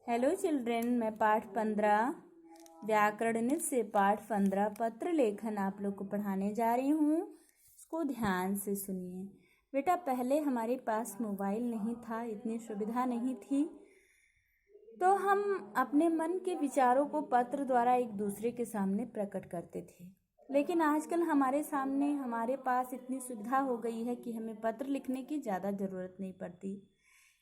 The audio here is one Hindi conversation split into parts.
हेलो चिल्ड्रेन, मैं पाठ 15 व्याकरणित से पाठ 15 पत्र लेखन आप लोग को पढ़ाने जा रही हूँ। इसको ध्यान से सुनिए। बेटा, पहले हमारे पास मोबाइल नहीं था, इतनी सुविधा नहीं थी, तो हम अपने मन के विचारों को पत्र द्वारा एक दूसरे के सामने प्रकट करते थे। लेकिन आजकल हमारे पास इतनी सुविधा हो गई है कि हमें पत्र लिखने की ज़्यादा ज़रूरत नहीं पड़ती।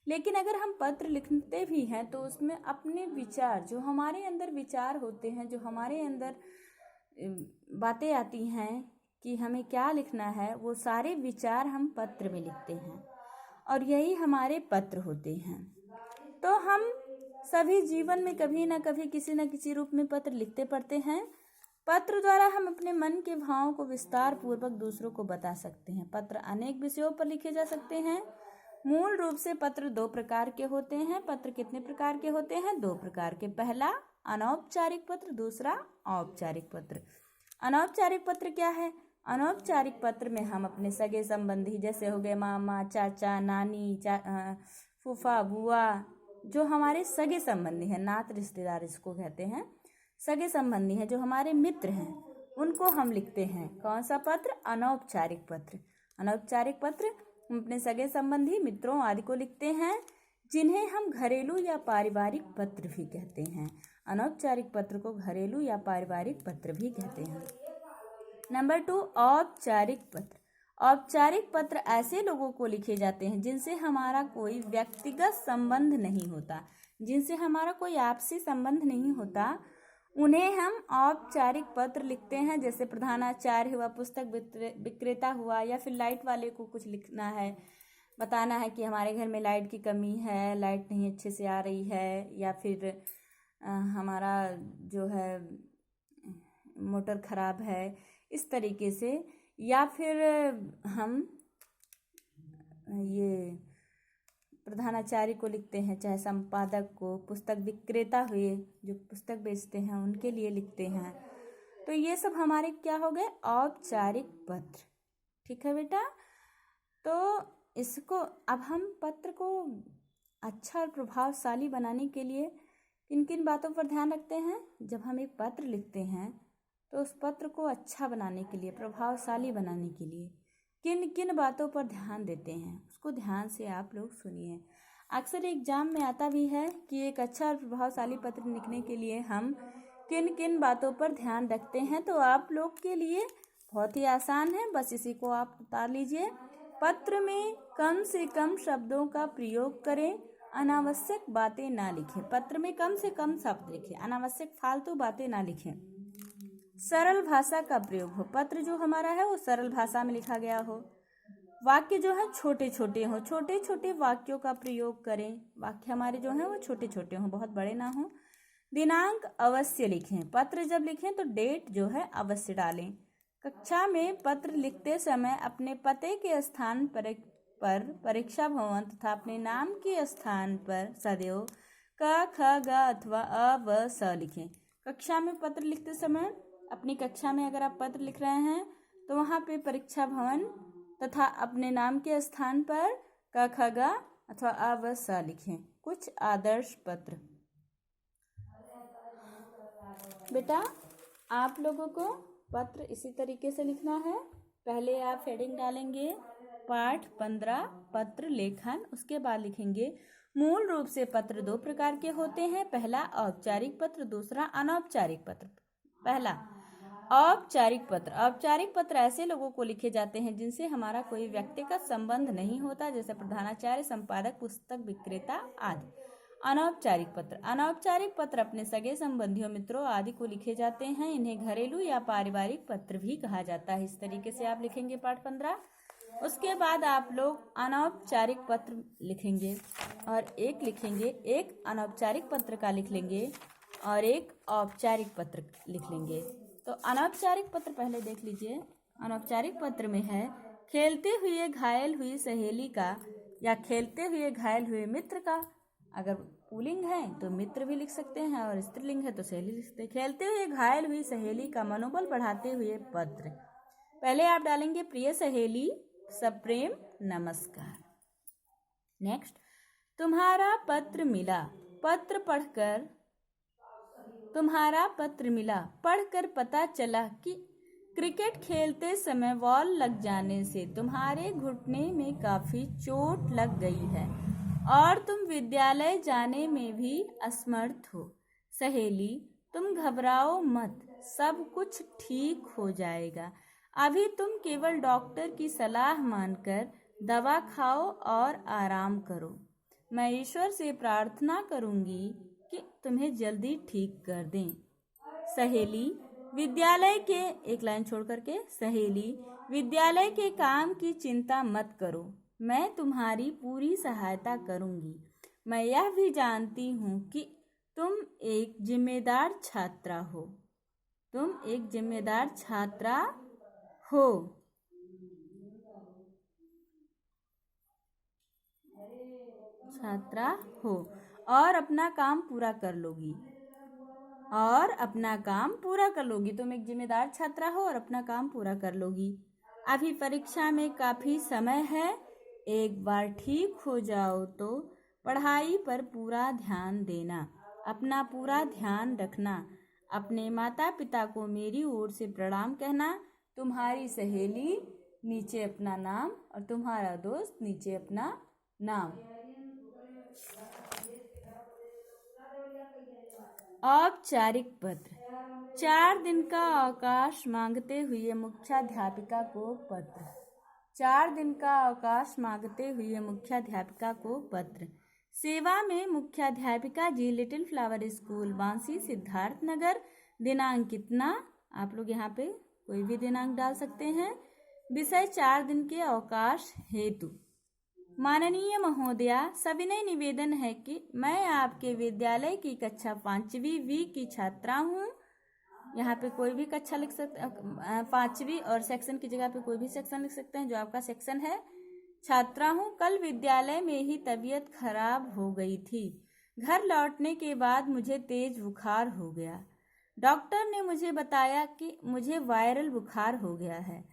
लेकिन अगर हम पत्र लिखते भी हैं तो उसमें अपने विचार, जो हमारे अंदर विचार होते हैं, जो हमारे अंदर बातें आती हैं कि हमें क्या लिखना है, वो सारे विचार हम पत्र में लिखते हैं और यही हमारे पत्र होते हैं। तो हम सभी जीवन में कभी ना कभी किसी न किसी रूप में पत्र लिखते पढ़ते हैं। पत्र द्वारा हम अपने मन के भावों को विस्तार पूर्वक दूसरों को बता सकते हैं। पत्र अनेक विषयों पर लिखे जा सकते हैं। मूल रूप से पत्र 2 प्रकार के होते हैं। पत्र कितने प्रकार के होते हैं? 2 प्रकार के। पहला अनौपचारिक पत्र, दूसरा औपचारिक पत्र। अनौपचारिक पत्र क्या है? अनौपचारिक पत्र में हम अपने सगे संबंधी, जैसे हो गए मामा, चाचा, नानी, फूफा, बुआ, जो हमारे सगे संबंधी हैं, नात रिश्तेदार इसको कहते हैं, सगे संबंधी हैं, जो हमारे मित्र हैं, उनको हम लिखते हैं। कौन सा पत्र? अनौपचारिक पत्र। अनौपचारिक पत्र हम अपने सगे संबंधी, मित्रों आदि को लिखते हैं, जिन्हें हम घरेलू या पारिवारिक पत्र भी कहते हैं। अनौपचारिक पत्र को घरेलू या पारिवारिक पत्र भी कहते हैं। नंबर 2, औपचारिक पत्र। औपचारिक पत्र ऐसे लोगों को लिखे जाते हैं जिनसे हमारा कोई व्यक्तिगत संबंध नहीं होता, जिनसे हमारा कोई आपसी संबंध नहीं होता, उन्हें हम औपचारिक पत्र लिखते हैं। जैसे प्रधानाचार्य हुआ, पुस्तक विक्रेता हुआ, या फिर लाइट वाले को कुछ लिखना है, बताना है कि हमारे घर में लाइट की कमी है, लाइट नहीं अच्छे से आ रही है, या फिर हमारा जो है मोटर खराब है, इस तरीके से। या फिर हम ये प्रधानाचार्य को लिखते हैं, चाहे संपादक को, पुस्तक विक्रेता हुए जो पुस्तक बेचते हैं उनके लिए लिखते हैं। तो ये सब हमारे क्या हो गए? औपचारिक पत्र। ठीक है बेटा, तो इसको अब हम पत्र को अच्छा और प्रभावशाली बनाने के लिए किन किन बातों पर ध्यान रखते हैं? जब हम एक पत्र लिखते हैं तो उस पत्र को अच्छा बनाने के लिए, प्रभावशाली बनाने के लिए किन किन बातों पर ध्यान देते हैं, उसको ध्यान से आप लोग सुनिए। अक्सर एग्जाम में आता भी है कि एक अच्छा और प्रभावशाली पत्र लिखने के लिए हम किन किन बातों पर ध्यान रखते हैं। तो आप लोग के लिए बहुत ही आसान है, बस इसी को आप उतार लीजिए। पत्र में कम से कम शब्दों का प्रयोग करें, अनावश्यक बातें ना लिखें। पत्र में कम से कम शब्द लिखें, अनावश्यक फालतू बातें ना लिखें। सरल भाषा का प्रयोग हो, पत्र जो हमारा है वो सरल भाषा में लिखा गया हो। वाक्य जो है छोटे छोटे हों, छोटे छोटे वाक्यों का प्रयोग करें। वाक्य हमारे जो हैं वो छोटे छोटे हों, बहुत बड़े ना हों। दिनांक अवश्य लिखें, पत्र जब लिखें तो डेट जो है अवश्य डालें। कक्षा में पत्र लिखते समय अपने पते के स्थान पर परीक्षा भवन तथा अपने नाम के स्थान पर सदैव क, ख, ग अथवा अ, व, स लिखें। कक्षा में पत्र लिखते समय, अपनी कक्षा में अगर आप पत्र लिख रहे हैं तो वहाँ पे परीक्षा भवन तथा अपने नाम के स्थान पर क, ख, ग अथवा अ, व, स लिखें। कुछ आदर्श पत्र। बेटा, आप लोगों को पत्र इसी तरीके से लिखना है। पहले आप हेडिंग डालेंगे पाठ 15 पत्र लेखन, उसके बाद लिखेंगे मूल रूप से पत्र 2 प्रकार के होते हैं। पहला औपचारिक पत्र, दूसरा अनौपचारिक पत्र। पहला औपचारिक पत्र। औपचारिक पत्र ऐसे लोगों को लिखे जाते हैं जिनसे हमारा कोई व्यक्तिगत संबंध नहीं होता, जैसे प्रधानाचार्य, संपादक, पुस्तक विक्रेता आदि। अनौपचारिक पत्र। अनौपचारिक पत्र अपने सगे संबंधियों, मित्रों आदि को लिखे जाते हैं। इन्हें घरेलू या पारिवारिक पत्र भी कहा जाता है। इस तरीके से आप लिखेंगे पाठ 15। उसके बाद आप लोग अनौपचारिक पत्र लिखेंगे और एक अनौपचारिक पत्र का लिख लेंगे और एक औपचारिक पत्र लिख लेंगे। तो अनौपचारिक पत्र पहले देख लीजिए। अनौपचारिक पत्र में है खेलते हुए घायल हुई सहेली का, या खेलते हुए घायल हुए मित्र का। अगर पुल्लिंग है तो मित्र भी लिख सकते हैं और स्त्रीलिंग है तो सहेली लिख सकते हैं। खेलते हुए घायल हुई सहेली का मनोबल बढ़ाते हुए पत्र। पहले आप डालेंगे प्रिय सहेली, सप्रेम नमस्कार। नेक्स्ट, तुम्हारा पत्र मिला, पत्र पढ़कर तुम्हारा पत्र मिला। पढ़कर पता चला कि क्रिकेट खेलते समय बॉल लग जाने से तुम्हारे घुटने में काफी चोट लग गई है और तुम विद्यालय जाने में भी असमर्थ हो। सहेली, तुम घबराओ मत, सब कुछ ठीक हो जाएगा। अभी तुम केवल डॉक्टर की सलाह मानकर दवा खाओ और आराम करो। मैं ईश्वर से प्रार्थना करूंगी कि तुम्हें जल्दी ठीक कर दें। सहेली, विद्यालय के एक लाइन छोड़ करके, सहेली, विद्यालय के काम की चिंता मत करो, मैं तुम्हारी पूरी सहायता करूंगी। मैं यह भी जानती हूँ कि तुम एक जिम्मेदार छात्रा हो। तुम एक जिम्मेदार छात्रा हो। छात्रा हो और अपना काम पूरा कर लोगी। और अपना काम पूरा कर लोगी। तुम एक जिम्मेदार छात्रा हो और अपना काम पूरा कर लोगी। अभी परीक्षा में काफी समय है। एक बार ठीक हो जाओ तो पढ़ाई पर पूरा ध्यान देना। अपना पूरा ध्यान रखना। अपने माता पिता को मेरी ओर से प्रणाम कहना। तुम्हारी सहेली, नीचे अपना नाम, और तुम्हारा दोस्त, नीचे अपना नाम। औपचारिक पत्र। 4 दिन का अवकाश मांगते हुए मुख्याध्यापिका को पत्र। 4 दिन का अवकाश मांगते हुए मुख्याध्यापिका को पत्र। सेवा में मुख्याध्यापिका जी, little flower school, Bansi, Siddharthnagar. दिनांक कितना, आप लोग यहाँ पे कोई भी दिनांक डाल सकते हैं। विषय 4 दिन के अवकाश हेतु। माननीय महोदया, सविनय निवेदन है कि मैं आपके विद्यालय की कक्षा 5वीं वी की छात्रा हूँ। यहाँ पे कोई भी कक्षा लिख सकते, 5वीं, और सेक्शन की जगह पे कोई भी सेक्शन लिख सकते हैं जो आपका सेक्शन है। छात्रा हूँ। कल विद्यालय में ही तबीयत खराब हो गई थी। घर लौटने के बाद मुझे तेज बुखार हो गया। डॉक्टर ने मुझे बताया कि मुझे वायरल बुखार हो गया है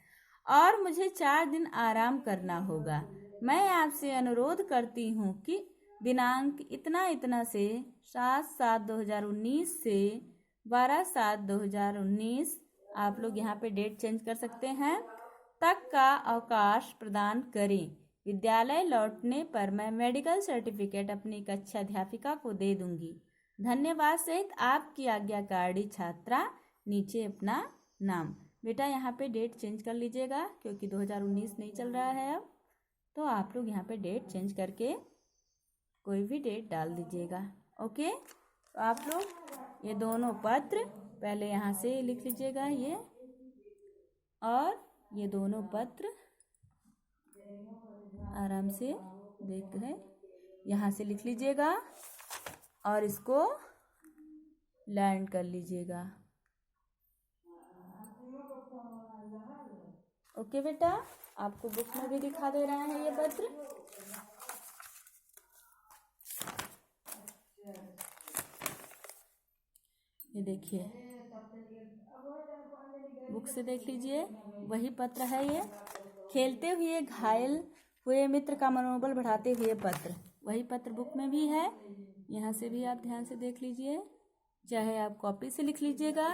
और मुझे 4 दिन आराम करना होगा। मैं आपसे अनुरोध करती हूँ कि दिनांक इतना इतना से 7/7/2019 से 12/7/2019, आप लोग यहाँ पे डेट चेंज कर सकते हैं, तक का अवकाश प्रदान करें। विद्यालय लौटने पर मैं मेडिकल सर्टिफिकेट अपनी कक्षाध्यापिका को दे दूंगी। धन्यवाद सहित आपकी आज्ञाकारी छात्रा, नीचे अपना नाम। बेटा यहाँ पे डेट चेंज कर लीजिएगा क्योंकि 2019 नहीं चल रहा है अब, तो आप लोग यहाँ पे डेट चेंज करके कोई भी डेट डाल दीजिएगा। ओके, तो आप लोग ये दोनों पत्र पहले यहाँ से लिख लीजिएगा, ये और ये दोनों पत्र आराम से देख रहे यहाँ से लिख लीजिएगा और इसको लर्न कर लीजिएगा। ओके बेटा, आपको बुक में भी दिखा दे रहे हैं ये पत्र। ये देखिए, बुक से देख लीजिए, वही पत्र है ये। खेलते हुए घायल हुए मित्र का मनोबल बढ़ाते हुए पत्र, वही पत्र बुक में भी है। यहाँ से भी आप ध्यान से देख लीजिए, चाहे आप कॉपी से लिख लीजिएगा,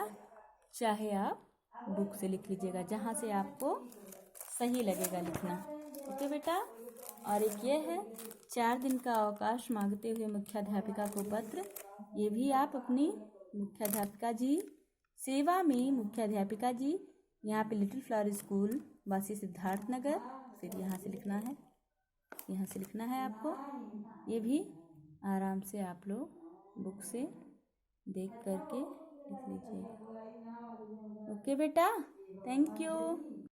चाहे आप बुक से लिख लीजिएगा, जहाँ से आपको सही लगेगा लिखना। ओके बेटा, और एक ये है 4 दिन का अवकाश मांगते हुए मुख्याध्यापिका को पत्र। ये भी आप अपनी मुख्याध्यापिका जी, सेवा में मुख्याध्यापिका जी, यहाँ पे little flower school, Bansi, Siddharthnagar, फिर यहाँ से लिखना है, यहाँ से लिखना है आपको। ये भी आराम से आप लोग बुक से देख करके लिख लीजिएगा। ओके बेटा, थैंक यू।